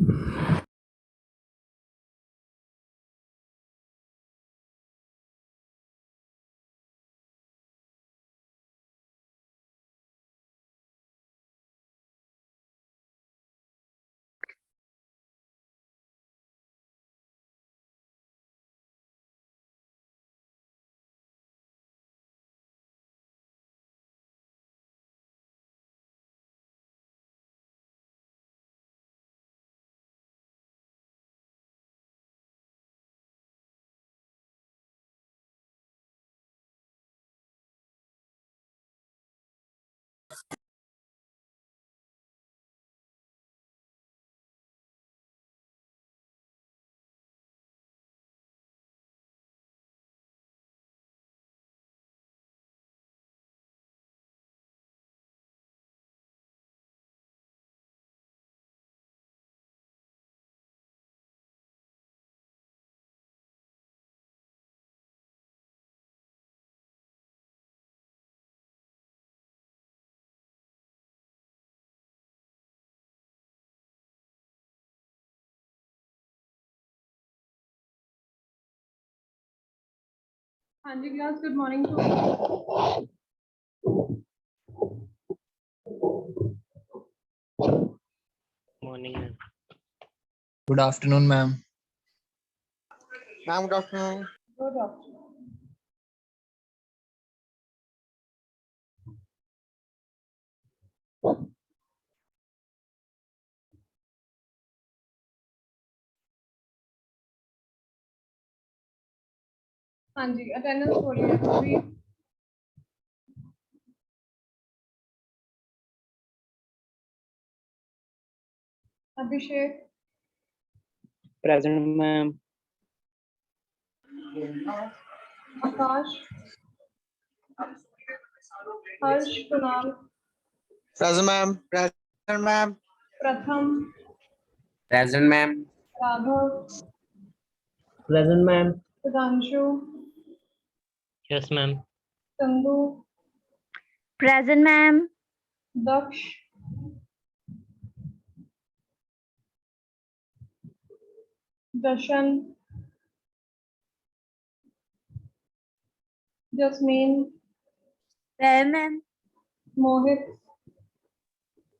हाँ जी class, good morning to morning ma'am. Good afternoon, ma'am. Ma'am, good afternoon. Good afternoon. हाँ जी, attendance बोलिए अभी। Abhishek, present ma'am. Akash, Harsh, Kunal, Present, ma'am. Present, ma'am. Pratham, present ma'am. Raghav, present ma'am. Sudhanshu, yes ma'am. Chandu, Present, ma'am. Daksh, Jashan, Jasmine, Present, ma'am. Mohit,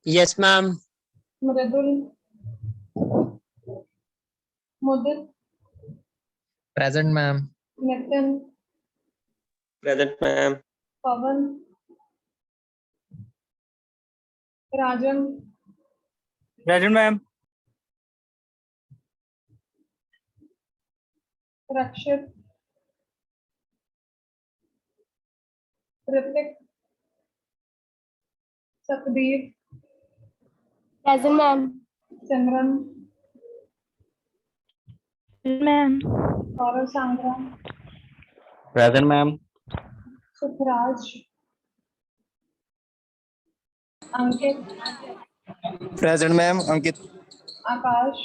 yes ma'am. Mridul, Mudit, Present, ma'am. Nitin, present ma'am. Pawan, Rajan, present ma'am. Rakshit, Hrithik, Satbir, Present, ma'am. Simran, Ma'am. Gaurav सांगरा, present ma'am. Sukhraj, Ankit, Present, ma'am. Ankit. Akash,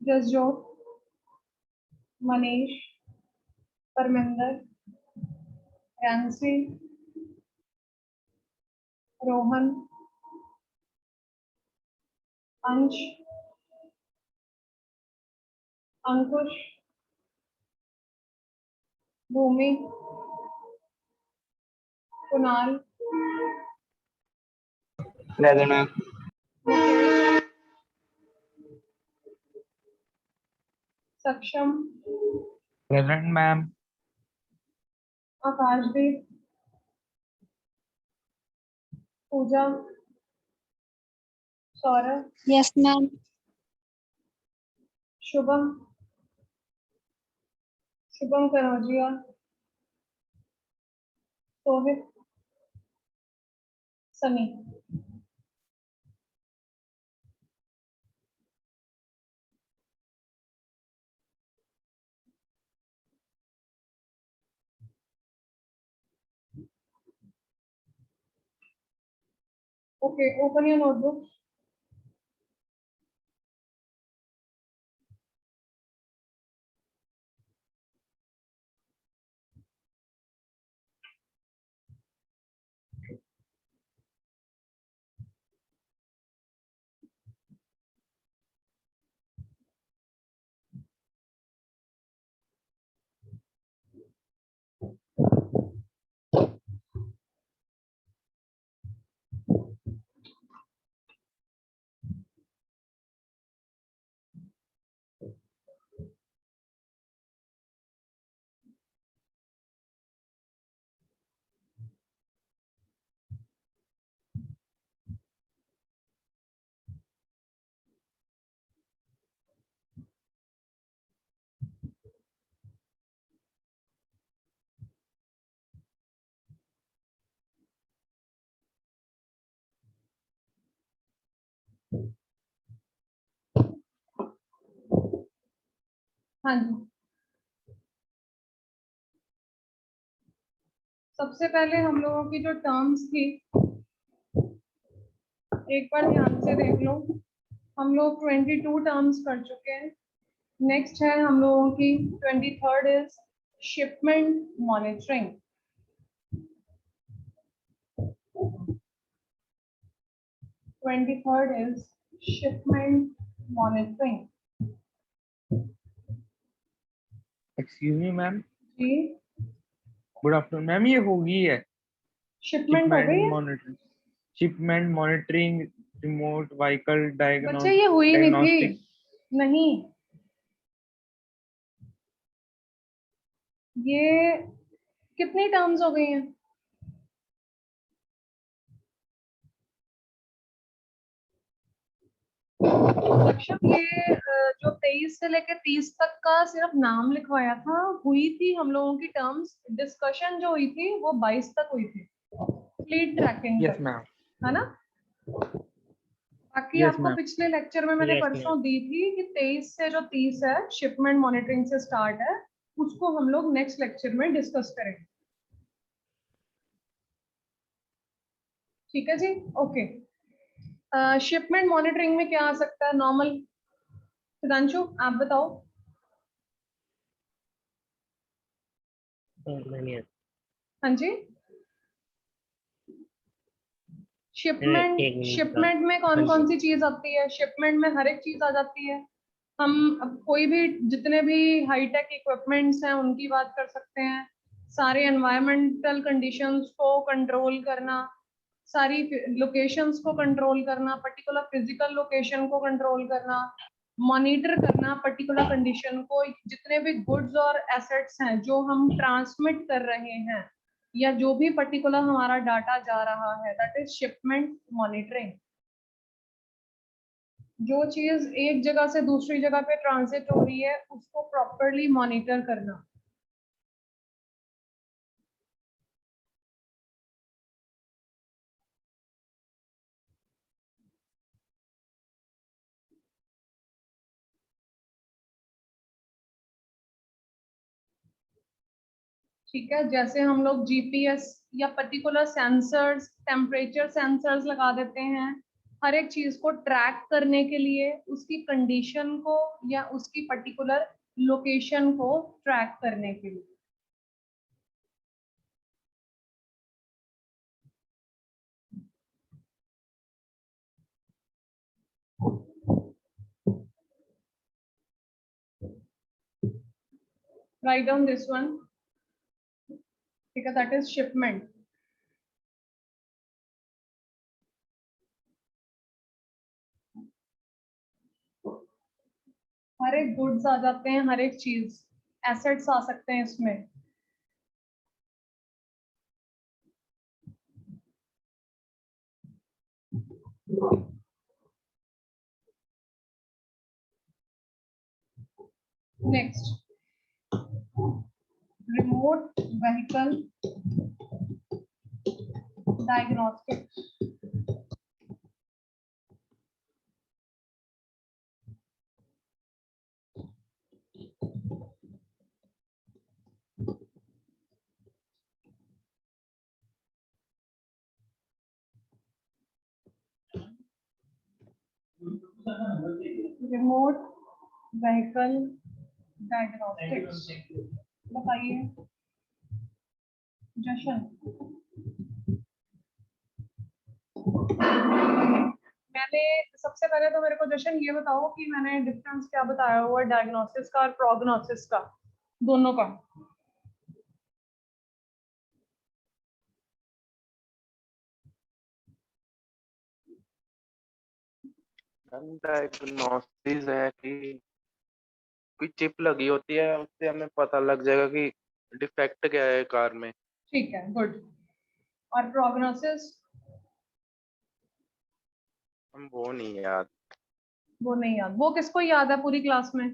Jasjot, Manish, Parminder, Ransi, Rohan, Ansh, Ankush, Bhumi, Kunal, present ma'am. Mukesh, Saksham, present ma'am. Akashdeep, Pooja, Saurabh, Yes, ma'am. Shubham, Shubham Kanaujia, Sohit, Sunny. Okay, open your notebook. हाँ जी, सबसे पहले हम लोगों की जो terms थी एक बार ध्यान से देख लो। हम लोग 22 टर्म्स कर चुके हैं। नेक्स्ट है हम लोगों की 23rd is shipment monitoring. Twenty third is shipment monitoring. Excuse me ma'am, जी, गुड आफ्टरनून मैम। ये होगी है शिपमेंट हो गई है शिपमेंट मॉनिटरिंग, रिमोट व्हीकल बच्चे, ये हुई नहीं डायग्नोस्टिक। थी। नहीं, ये कितनी टर्म्स हो गई हैं? लक्ष्य, ये जो 23 से लेकर 30 तक का सिर्फ नाम लिखवाया था, हुई थी हम लोगों की टर्म्स। डिस्कशन जो हुई थी वो 22 तक हुई थी, फ्लीट ट्रैकिंग यस तक, मैम, है ना? बाकी यस आपको मैम। पिछले लेक्चर में मैंने यस परसों दी थी कि 23 से जो 30 है शिपमेंट मॉनिटरिंग से स्टार्ट है, उसको हम लोग नेक्स्ट लेक्चर में डिस्कस करेंगे। ठीक है जी, ओके। शिपमेंट मॉनिटरिंग में क्या आ सकता है नॉर्मल? सुधांशु आप बताओ। हाँ जी, शिपमेंट में कौन कौन सी चीज आती है? शिपमेंट में हर एक चीज आ जाती है। हम अब कोई भी, जितने भी हाईटेक इक्विपमेंट्स हैं उनकी बात कर सकते हैं। सारे एनवायरमेंटल कंडीशंस को कंट्रोल करना, सारी लोकेशंस को कंट्रोल करना, पर्टिकुलर फिजिकल लोकेशन को कंट्रोल करना, मॉनिटर करना पर्टिकुलर कंडीशन को। जितने भी गुड्स और एसेट्स हैं जो हम ट्रांसमिट कर रहे हैं, या जो भी पर्टिकुलर हमारा डाटा जा रहा है, दैट इज शिपमेंट मॉनिटरिंग। जो चीज एक जगह से दूसरी जगह पे ट्रांजिट हो रही है उसको प्रॉपरली मॉनिटर करना। ठीक है, जैसे हम लोग जीपीएस या पर्टिकुलर सेंसर्स, टेम्परेचर सेंसर्स लगा देते हैं हर एक चीज को ट्रैक करने के लिए, उसकी कंडीशन को या उसकी पर्टिकुलर लोकेशन को ट्रैक करने के लिए। Write down this one. ठीक है, दैट इज शिपमेंट। हर एक गुड्स आ जाते हैं, हर एक चीज, एसेट्स आ सकते हैं इसमें। Next, remote vehicle diagnostic. Remote vehicle diagnostics, बताइए जशन। मैंने सबसे पहले तो मेरे को जशन ये बताओ कि मैंने डिफरेंस क्या बताया हुआ है डायग्नोसिस का और प्रोग्नोसिस का, दोनों का। डायग्नोसिस है कि कोई चिप लगी होती है, उससे हमें पता लग जाएगा कि डिफेक्ट क्या है कार में। ठीक है, गुड। और प्रोग्नोसिस? हम वो नहीं याद। वो नहीं याद? वो किसको याद है पूरी क्लास में?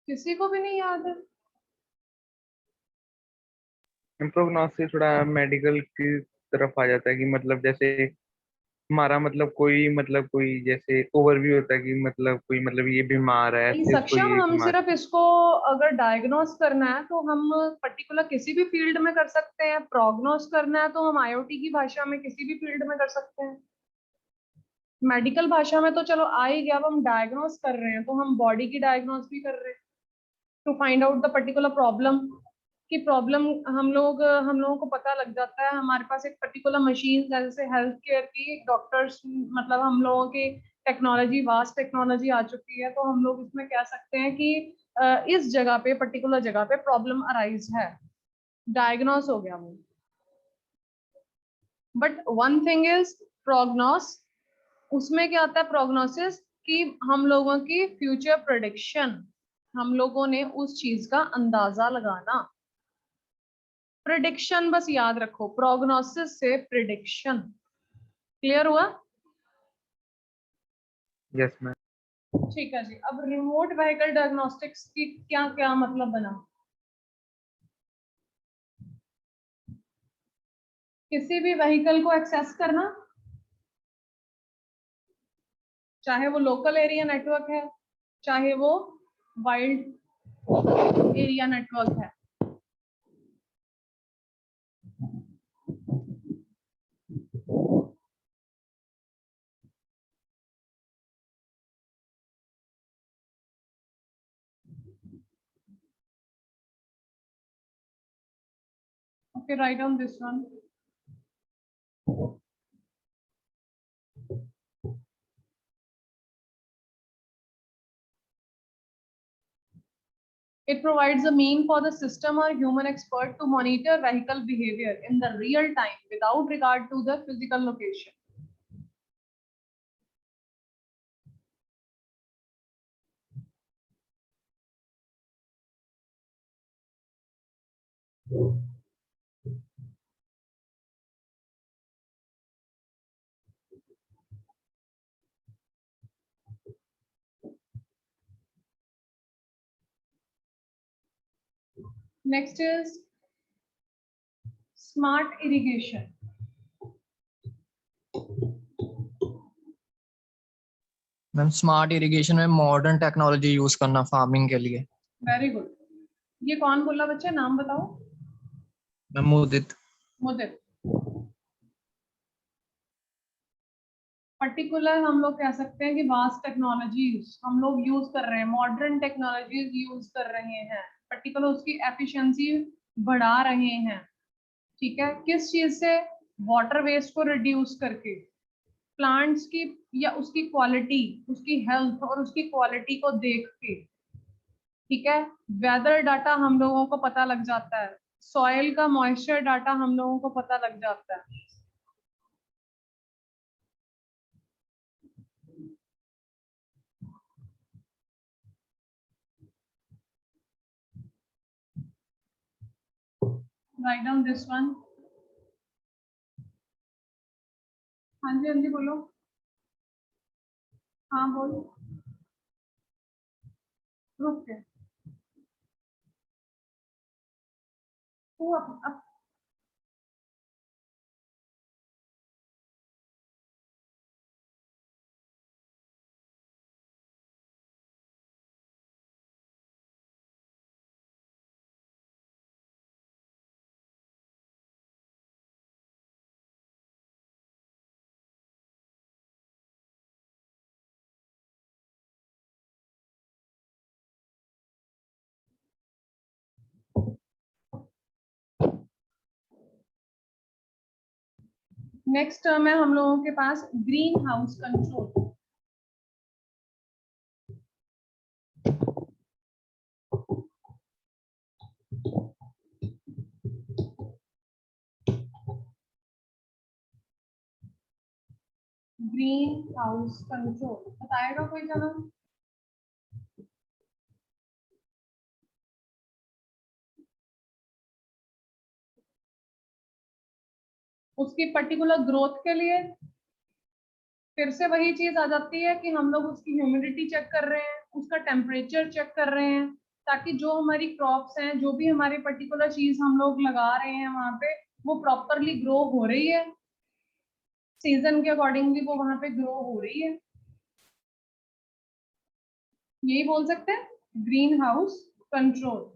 किसी को भी नहीं याद है? प्रोग्नोसिस थोड़ा मेडिकल की तरफ आ जाता है कि मतलब जैसे हमारा मतलब कोई जैसे ओवरव्यू होता है कि मतलब कोई मतलब ये बीमार है, ऐसे उसको सक्षम, ये हम बीमार। सिर्फ इसको अगर डायग्नोस करना है तो हम पर्टिकुलर किसी भी फील्ड में कर सकते हैं, प्रोग्नोस करना है तो हम आईओटी की भाषा में किसी भी फील्ड में कर सकते हैं। मेडिकल भाषा में तो चलो आ ही गया, अब हम डायग्नोस कर रहे हैं तो हम बॉडी की डायग्नोस भी कर रहे हैं to find out the particular problem. की प्रॉब्लम हम लोगों को पता लग जाता है, हमारे पास एक पर्टिकुलर मशीन जैसे हेल्थ केयर की डॉक्टर्स, मतलब हम लोगों की टेक्नोलॉजी, वास्ट टेक्नोलॉजी आ चुकी है, तो हम लोग इसमें कह सकते हैं कि इस जगह पे, पर्टिकुलर जगह पे प्रॉब्लम अराइज है, डायग्नोस हो गया वो। बट वन थिंग इज प्रोग्नोस, उसमें क्या आता है प्रोग्नोसिस कि हम लोगों की फ्यूचर प्रेडिक्शन, हम लोगों ने उस चीज का अंदाजा लगाना। प्रिडिक्शन बस याद रखो, प्रोग्नोसिस से प्रिडिक्शन। क्लियर हुआ? Yes ma'am. ठीक है जी। अब रिमोट व्हीकल डायग्नोस्टिक्स की क्या क्या मतलब बना? किसी भी व्हीकल को एक्सेस करना, चाहे वो लोकल एरिया नेटवर्क है, चाहे वो वाइल्ड एरिया नेटवर्क है। Okay, write down this one. It provides a mean for the system or human expert to monitor vehicle behavior in the real time without regard to the physical location. Next is smart irrigation. Ma'am smart irrigation में modern technology use करना farming के लिए। Very good. ये कौन बोला बच्चे, नाम बताओ। मैम मुदित। मुदित। पर्टिकुलर हम लोग कह सकते हैं कि वास्ट टेक्नोलॉजीज हम लोग यूज कर रहे हैं, मॉडर्न टेक्नोलॉजीज यूज कर रहे हैं, पर्टिकुलर उसकी एफिशिएंसी बढ़ा रहे हैं। ठीक है, किस चीज से? वाटर वेस्ट को रिड्यूस करके, प्लांट्स की या उसकी क्वालिटी, उसकी हेल्थ और उसकी क्वालिटी को देख के। ठीक है, वेदर डाटा हम लोगों को पता लग जाता है, सॉइल का मॉइस्चर डाटा हम लोगों को पता लग जाता है। Write down this one. हाँ जी, हाँ जी बोलो। हाँ बोलो। रुक के तू अब नेक्स्ट टर्म है हम लोगों के पास green house control. Green house control बताएगा कोई जना? उसकी पर्टिकुलर ग्रोथ के लिए फिर से वही चीज आ जाती है कि हम लोग उसकी ह्यूमिडिटी चेक कर रहे हैं, उसका टेम्परेचर चेक कर रहे हैं, ताकि जो हमारी क्रॉप्स हैं, जो भी हमारी पर्टिकुलर चीज हम लोग लगा रहे हैं वहां पे, वो प्रॉपरली ग्रो हो रही है, सीजन के अकॉर्डिंगली वो वहां पे ग्रो हो रही है, यही बोल सकते हैं green house control.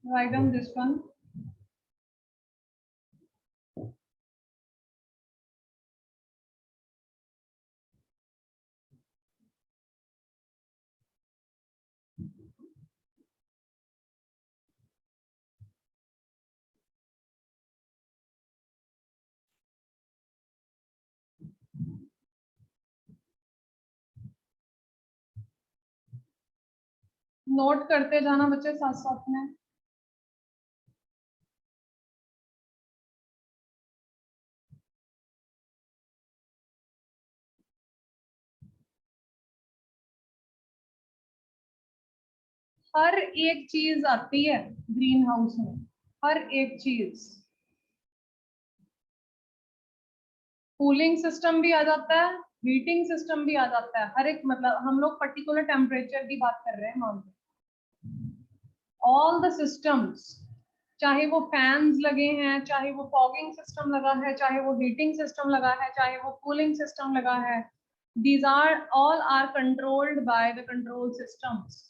Write down this one. Note करते जाना बच्चे साथ साथ में। हर एक चीज आती है ग्रीन हाउस में, हर एक चीज। कूलिंग सिस्टम भी आ जाता है, हीटिंग सिस्टम भी आ जाता है, हर एक, मतलब हम लोग पर्टिकुलर टेम्परेचर की बात कर रहे हैं वहां पे। ऑल द सिस्टम्स, चाहे वो फैंस लगे हैं, चाहे वो फॉगिंग सिस्टम लगा है, चाहे वो हीटिंग सिस्टम लगा है, चाहे वो कूलिंग सिस्टम लगा है, these are all are controlled by the control systems.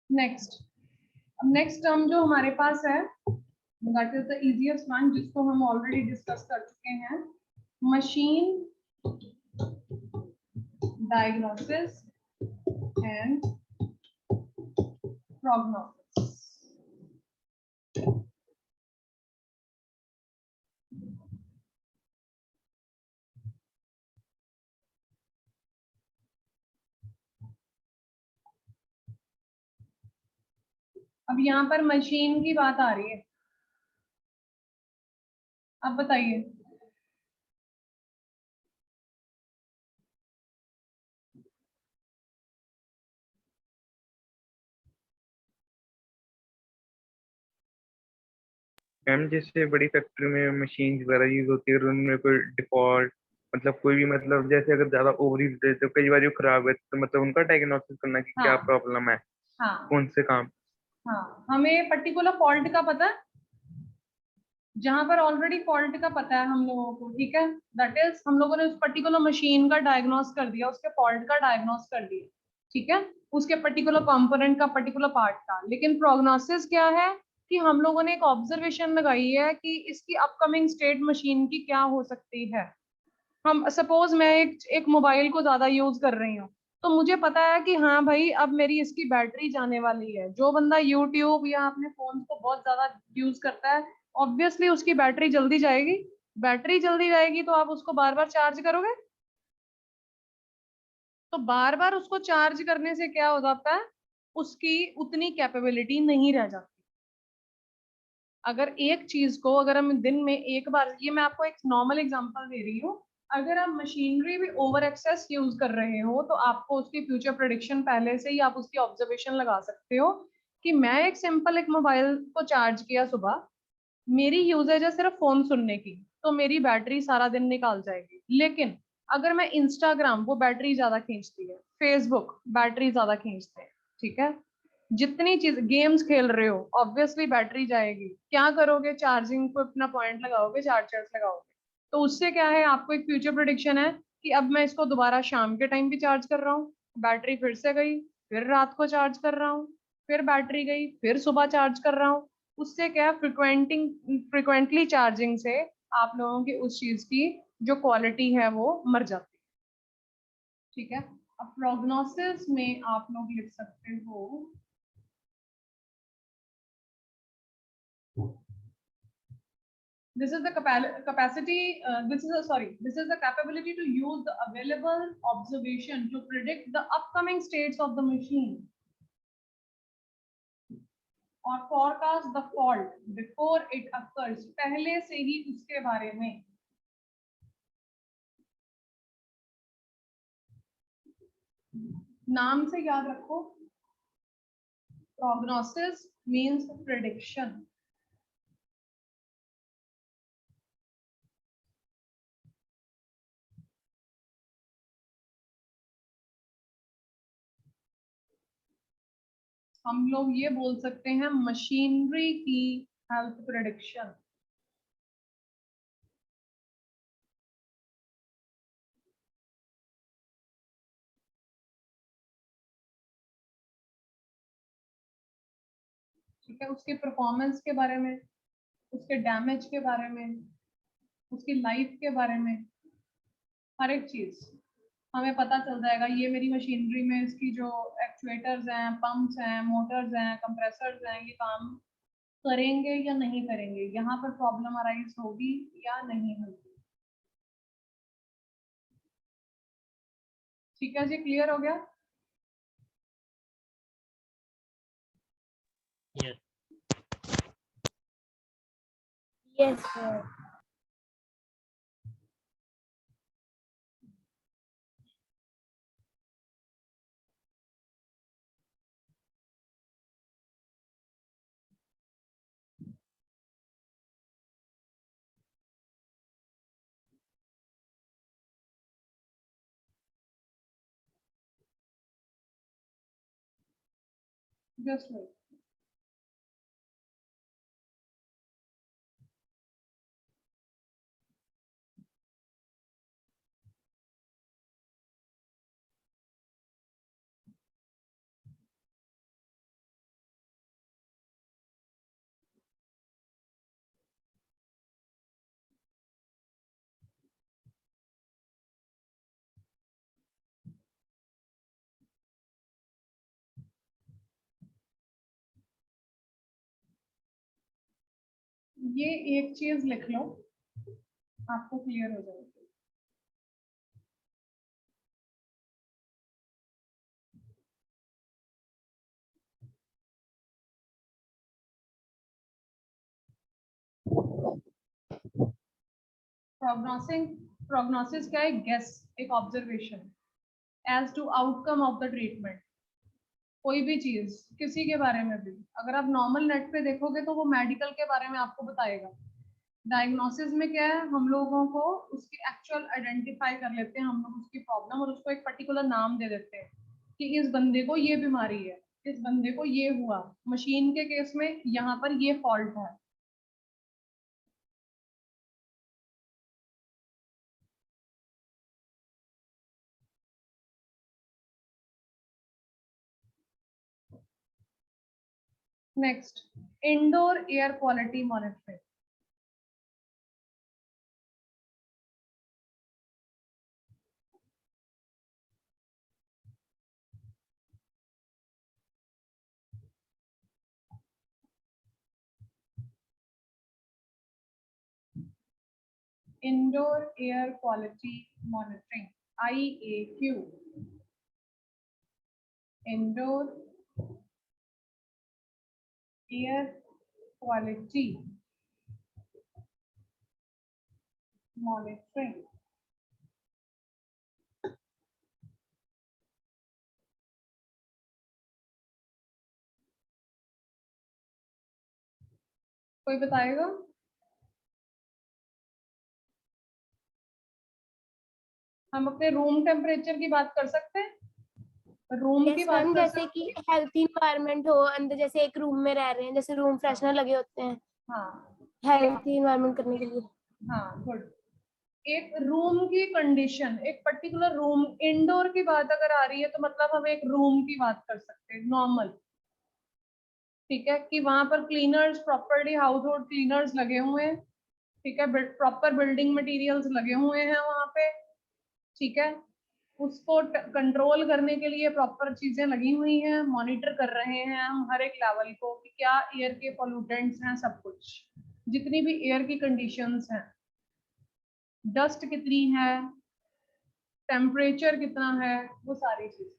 Next, अब नेक्स्ट टर्म जो हमारे पास है that is the easiest one, जिसको हम ऑलरेडी डिस्कस कर चुके हैं, मशीन डायग्नोसिस एंड प्रोग्नोसिस। अब यहाँ पर मशीन की बात आ रही है, अब बताइए। मैम जैसे बड़ी फैक्ट्री में मशीन वगैरह यूज होती है और उनमें कोई डिफॉल्ट मतलब कोई भी मतलब जैसे अगर ज्यादा ओवर यूज है तो कई बार वो खराब है, तो मतलब उनका डायग्नोसिस करना कि क्या हाँ प्रॉब्लम है, हाँ कौन से काम। हाँ, हमें पर्टिकुलर फॉल्ट का पता है, जहां पर ऑलरेडी फॉल्ट का पता है हम लोगों को, ठीक है, दैट इज हम लोगों ने उस पर्टिकुलर मशीन का डायग्नोस कर दिया, उसके फॉल्ट का डायग्नोस कर दिया, ठीक है, उसके पर्टिकुलर कंपोनेंट का, पर्टिकुलर पार्ट का। लेकिन प्रोग्नोसिस क्या है कि हम लोगों ने एक ऑब्जर्वेशन लगाई है कि इसकी अपकमिंग स्टेट मशीन की क्या हो सकती है। हम सपोज मैं एक मोबाइल को ज्यादा यूज कर रही हूँ, तो मुझे पता है कि हाँ भाई अब मेरी इसकी बैटरी जाने वाली है। जो बंदा यूट्यूब या अपने फोन को बहुत ज्यादा यूज करता है, ऑब्वियसली उसकी बैटरी जल्दी जाएगी। बैटरी जल्दी जाएगी तो आप उसको बार बार चार्ज करोगे, तो बार बार उसको चार्ज करने से क्या हो जाता है, उसकी उतनी कैपेबिलिटी नहीं रह जाती। अगर एक चीज को, अगर हम दिन में एक बार, ये मैं आपको एक नॉर्मल एग्जांपल दे रही हूँ, अगर आप मशीनरी भी ओवर एक्सेस यूज कर रहे हो तो आपको उसकी फ्यूचर प्रेडिक्शन पहले से ही आप उसकी ऑब्जर्वेशन लगा सकते हो कि मैं एक सिंपल एक मोबाइल को चार्ज किया सुबह, मेरी यूजेज है सिर्फ फोन सुनने की, तो मेरी बैटरी सारा दिन निकाल जाएगी। लेकिन अगर मैं इंस्टाग्राम, वो बैटरी ज्यादा खींचती है, फेसबुक बैटरी ज्यादा खींचते हैं, ठीक है, जितनी चीज, गेम्स खेल रहे हो ऑब्वियसली बैटरी जाएगी। क्या करोगे, चार्जिंग को अपना पॉइंट लगाओगे, चार्जर्स लगाओगे, तो उससे क्या है, आपको एक फ्यूचर प्रेडिक्शन है कि अब मैं इसको दोबारा शाम के टाइम भी चार्ज कर रहा हूँ, बैटरी फिर से गई, फिर रात को चार्ज कर रहा हूँ, फिर बैटरी गई, फिर सुबह चार्ज कर रहा हूँ। उससे क्या, फ्रिक्वेंटली चार्जिंग से आप लोगों की उस चीज की जो क्वालिटी है वो मर जाती है, ठीक है। अब प्रोग्नोसिस में आप लोग लिख सकते हो This is the capacity, this is the capability to use the available observation to predict the upcoming states of the machine or forecast the fault before it occurs. पहले से ही उसके बारे में नाम से याद रखो, prognosis means prediction. हम लोग ये बोल सकते हैं मशीनरी की हेल्थ प्रेडिक्शन। ठीक है, उसके परफॉर्मेंस के बारे में, उसके डैमेज के बारे में, उसकी लाइफ के बारे में, हर एक चीज हमें पता चल जाएगा। ये मेरी मशीनरी में इसकी जो एक्चुएटर्स हैं, पंप्स हैं, मोटर्स हैं, कंप्रेसर्स हैं, ये काम करेंगे या नहीं करेंगे, यहाँ पर प्रॉब्लम अराइज होगी या नहीं होगी। ठीक है जी, क्लियर हो गया? Yes, sir. Just wait. ये एक चीज लिख लो, आपको क्लियर हो जाएगी। प्रोग्नोसिस क्या है? गेस, एक observation as to outcome of the treatment. कोई भी चीज किसी के बारे में भी अगर आप नॉर्मल नेट पे देखोगे तो वो मेडिकल के बारे में आपको बताएगा। डायग्नोसिस में क्या है, हम लोगों को उसकी एक्चुअल आइडेंटिफाई कर लेते हैं हम लोग उसकी प्रॉब्लम, और उसको एक पर्टिकुलर नाम दे देते हैं कि इस बंदे को ये बीमारी है, इस बंदे को ये हुआ। मशीन के केस में यहाँ पर ये फॉल्ट है। Next, indoor air quality monitoring. Indoor Air Quality Monitoring, IAQ. Indoor Air Quality Monitoring. कोई बताएगा? हम अपने रूम टेम्परेचर की बात कर सकते हैं? रूम की Yes, बात मैम, कर जैसे सकते कि हेल्थी इन्वायरमेंट हो, अंदर जैसे एक रूम में रह रहे हैं, जैसे रूम फ्रेशनर लगे होते हैं हाँ हेल्थी इन्वायरमेंट करने के लिए। हाँ, गुड। एक रूम की कंडीशन, एक पर्टिकुलर रूम, इंडोर की बात अगर आ रही है तो मतलब हम एक रूम की बात कर सकते हैं नॉर्मल। ठीक है, कि वहां पर cleaners, properly house hold cleaners लगे हुए हैं। ठीक है, प्रॉपर बिल्डिंग मटेरियल्स लगे हुए हैं वहां पे। ठीक है, उसको कंट्रोल करने के लिए प्रॉपर चीजें लगी हुई हैं, मॉनिटर कर रहे हैं हम हर एक लेवल को कि क्या एयर के पोल्यूटेंट्स हैं, सब कुछ। जितनी भी एयर की कंडीशंस हैं, डस्ट कितनी है, टेम्परेचर कितना है, वो सारी चीजें।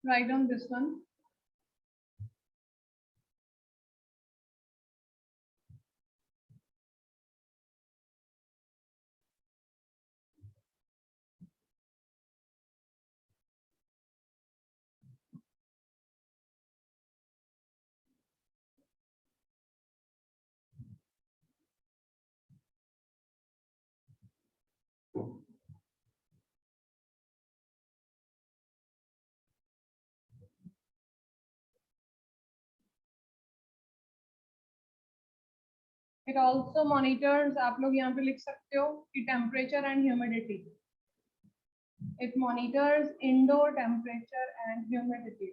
Write down this one. It also monitors, आप लोग यहाँ पे लिख सकते हो कि temperature and humidity. It monitors indoor temperature and humidity.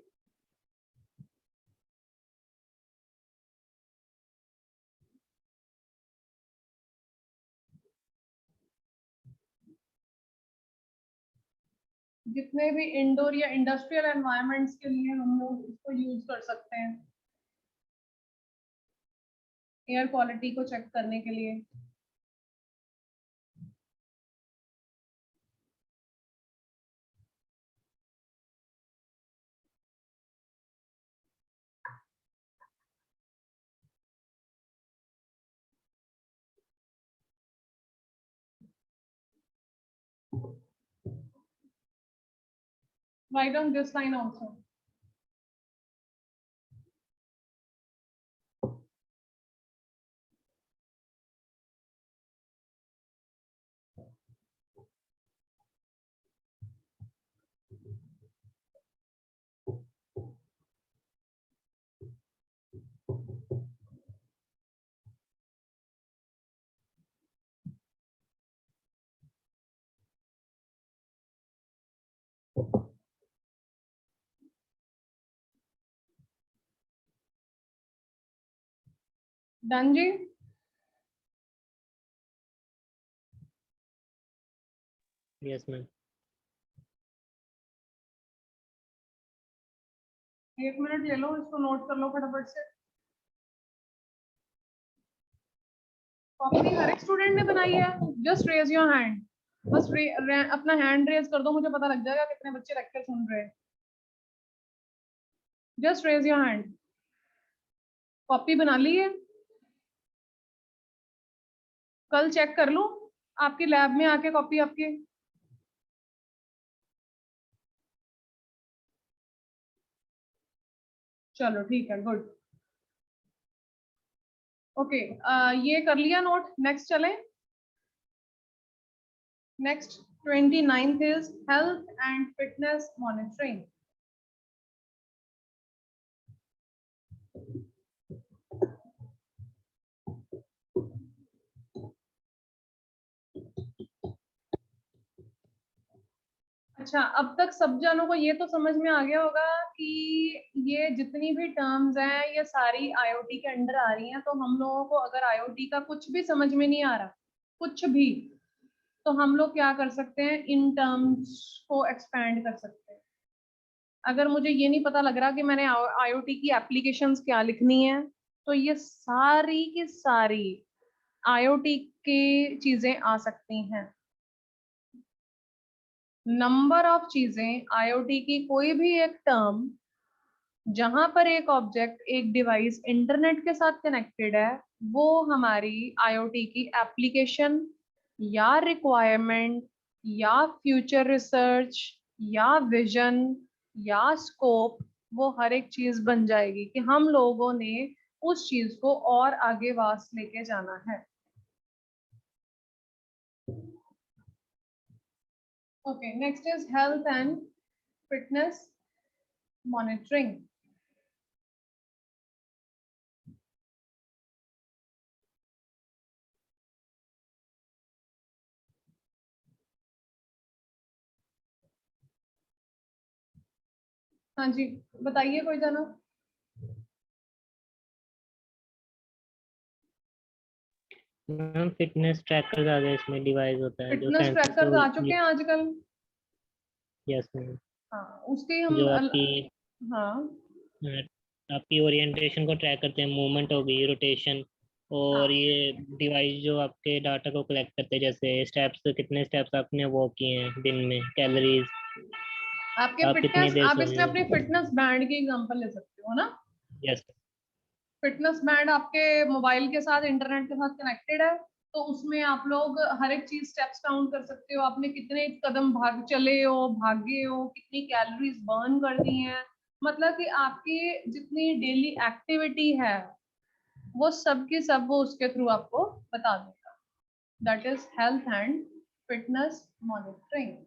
जितने भी इंडोर या इंडस्ट्रियल एनवायरनमेंट्स के लिए हम लोग इसको यूज कर सकते हैं एयर क्वालिटी को चेक करने के लिए। Write down this line also. Done ji? Yes, ma'am. एक मिनट ले लो, इसको नोट कर लो फटाफट से। कॉपी हर एक स्टूडेंट ने बनाई है? Just raise your hand. बस अपना हैंड रेज कर दो, मुझे पता लग जाएगा कितने बच्चे लेक्चर सुन रहे हैं। Just raise your hand. Copy बना ली है? कल चेक कर लूं आपकी लैब में आके कॉपी आपकी? चलो ठीक है, गुड। ओके, ये कर लिया नोट। नेक्स्ट चलें। Next 29th is health and fitness monitoring. अच्छा, अब तक सब जनों को ये तो समझ में आ गया होगा कि ये जितनी भी टर्म्स हैं ये सारी आईओटी के अंडर आ रही हैं। तो हम लोगों को अगर आईओटी का कुछ भी समझ में नहीं आ रहा, कुछ भी, तो हम लोग क्या कर सकते हैं, इन टर्म्स को एक्सपैंड कर सकते हैं। अगर मुझे ये नहीं पता लग रहा कि मैंने आईओटी की एप्लीकेशंस क्या लिखनी है, तो ये सारी की सारी आईओटी की चीजें आ सकती हैं। नंबर ऑफ चीजें आईओटी की, कोई भी एक टर्म जहां पर एक ऑब्जेक्ट, एक डिवाइस इंटरनेट के साथ कनेक्टेड है, वो हमारी आईओटी की एप्लीकेशन या रिक्वायरमेंट या फ्यूचर रिसर्च या विजन या स्कोप, वो हर एक चीज बन जाएगी कि हम लोगों ने उस चीज को और आगे वास लेके जाना है। Okay, next is health and fitness monitoring. हाँ जी, बताइए कोई जना। मैम फिटनेस ट्रैकर ज्यादा इसमें डिवाइस होता है जो फिटनेस सेंसर ट्रैकर्स को। आ चुके हैं आजकल। Yes ma'am. हाँ, उसके हम जो आपकी हाँ आपकी ओरिएंटेशन को ट्रैक करते हैं, मूवमेंट हो गई, रोटेशन, हाँ, और ये डिवाइस जो आपके डाटा को कलेक्ट करते हैं, जैसे स्टेप्स, कितने स्टेप्स आपने वॉक किए हैं दिन में, कैलोरीज, आपके आप कितनी फिटनेस, देर आप सोए इसमें हैं। अपनी फिटनेस बैंड की एग्जांपल ले सकते हो ना। यस। फिटनेस बैंड आपके मोबाइल के साथ, इंटरनेट के साथ कनेक्टेड है, तो उसमें आप लोग हर एक चीज स्टेप्स काउंट कर सकते हो, आपने कितने कदम भाग चले हो, भागे हो, कितनी कैलोरीज बर्न कर दी हैं, मतलब कि आपकी जितनी डेली एक्टिविटी है वो सब की सब वो उसके थ्रू आपको बता देगा। That is health and fitness monitoring.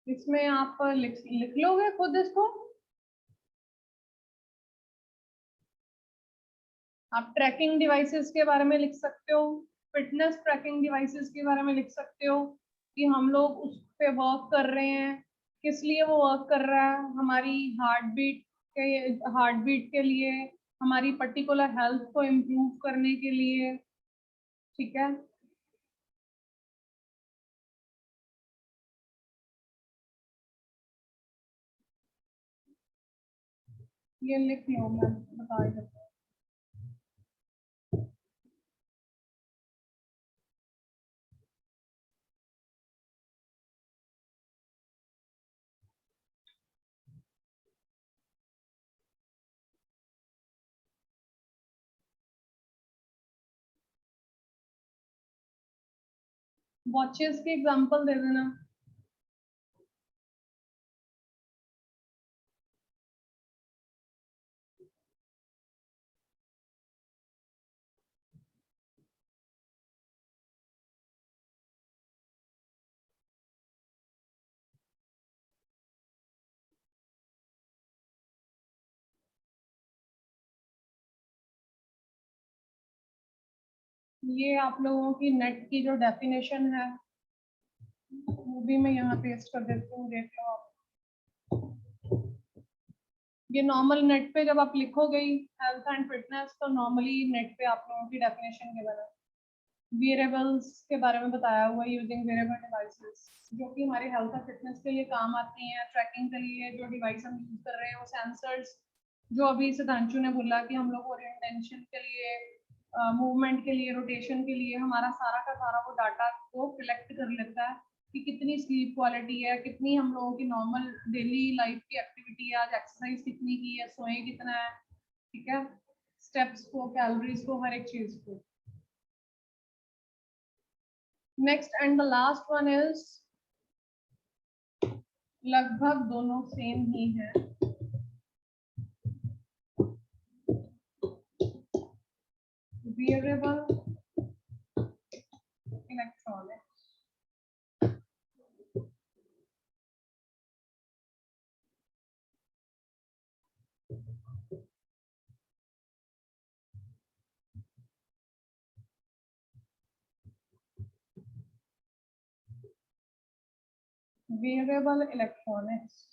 इसमें आप लिख लोगे खुद इसको। आप ट्रैकिंग डिवाइसेस के बारे में लिख सकते हो, फिटनेस ट्रैकिंग डिवाइसेस के बारे में लिख सकते हो कि हम लोग उस पे वर्क कर रहे हैं, किस लिए वो वर्क कर रहा है, हमारी हार्ट बीट के लिए, हमारी पर्टिकुलर हेल्थ को इम्प्रूव करने के लिए। ठीक है, ये लिख लो, मैं बता देती हूँ। वॉचेस की एग्जांपल दे देना। ये आप लोगों की नेट की जो डेफिनेशन है वो भी मैं यहाँ पेस्ट कर देती हूँ, देख लो आप। ये नॉर्मल नेट पे जब आप लिखोगे हेल्थ एंड फिटनेस, तो नॉर्मली नेट पे आप लोगों की डेफिनेशन के बारे में, वेरिएबल्स के बारे में बताया हुआ है, यूजिंग वेरिएबल डिवाइसेस, जो कि हमारे हेल्थ और फिटनेस के लिए काम आती हैं। ट्रैकिंग के लिए जो डिवाइस हम यूज कर रहे हैं वो सेंसर्स, जो अभी सिद्धांशु ने बोला कि हम लोग ओरिएंटेशन के लिए, मूवमेंट के लिए, रोटेशन के लिए, हमारा सारा का सारा वो डाटा को कलेक्ट कर लेता है कि कितनी स्लीप क्वालिटी है, कितनी हम लोगों की नॉर्मल डेली लाइफ की एक्टिविटी है, आज एक्सरसाइज कितनी की है, सोए कितना है, ठीक है, स्टेप्स को, कैलोरीज को, हर एक चीज को। Next and the last one is, लगभग दोनों सेम ही है, वेरिएबल इलेक्ट्रॉनिक्स। वेरिएबल इलेक्ट्रॉनिक्स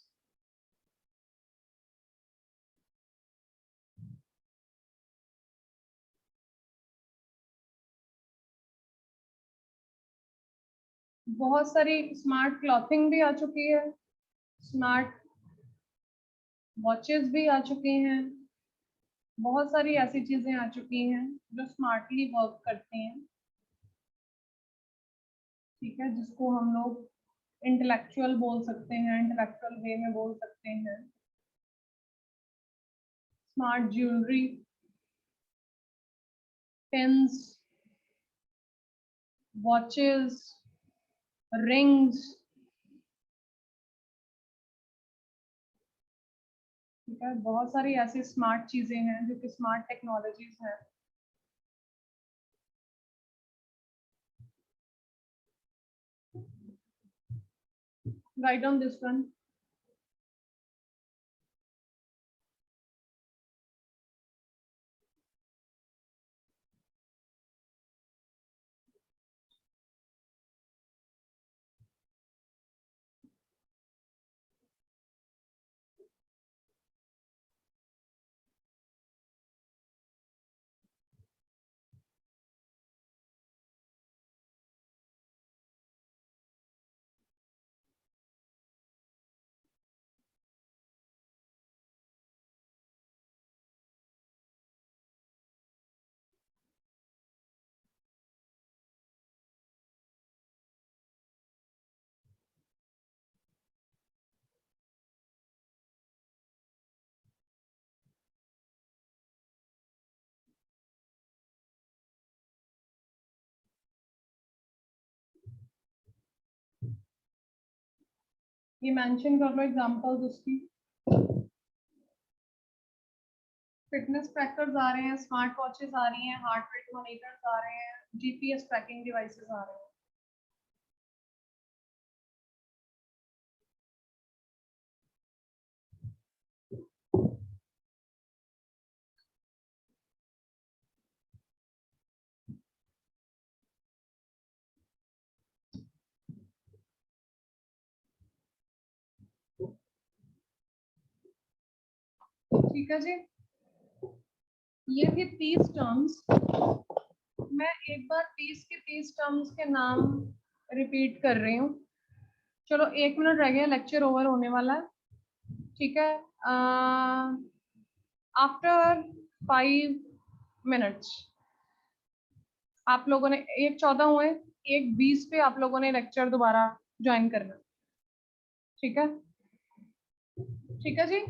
बहुत सारी स्मार्ट क्लॉथिंग भी आ चुकी है, स्मार्ट वॉचेस भी आ चुकी हैं, बहुत सारी ऐसी चीजें आ चुकी हैं जो स्मार्टली वर्क करती हैं, ठीक है, जिसको हम लोग इंटेलेक्चुअल बोल सकते हैं, इंटेलेक्चुअल वे में बोल सकते हैं। Smart jewellery, pens, watches, rings, ठीक ठीक है, बहुत सारी ऐसी स्मार्ट चीजें हैं जो कि स्मार्ट टेक्नोलॉजीज हैं। Write down this one. ये मेंशन कर लो एग्जांपल्स उसकी। फिटनेस ट्रैकर्स आ रहे हैं, स्मार्ट वॉचेस आ रही हैं, हार्ट रेट मॉनिटर्स आ रहे हैं, जीपीएस ट्रैकिंग डिवाइसेस आ रहे हैं। ठीक है जी, ये थी 30 टर्म्स। मैं एक बार 30 के 30 टर्म्स के नाम रिपीट कर रही हूँ। चलो 1 मिनट रह गया, लेक्चर ओवर होने वाला है। ठीक है, आफ्टर 5 मिनट्स आप लोगों ने, एक 14 हुए, एक 20 पे आप लोगों ने लेक्चर दोबारा ज्वाइन करना। ठीक है, ठीक है जी।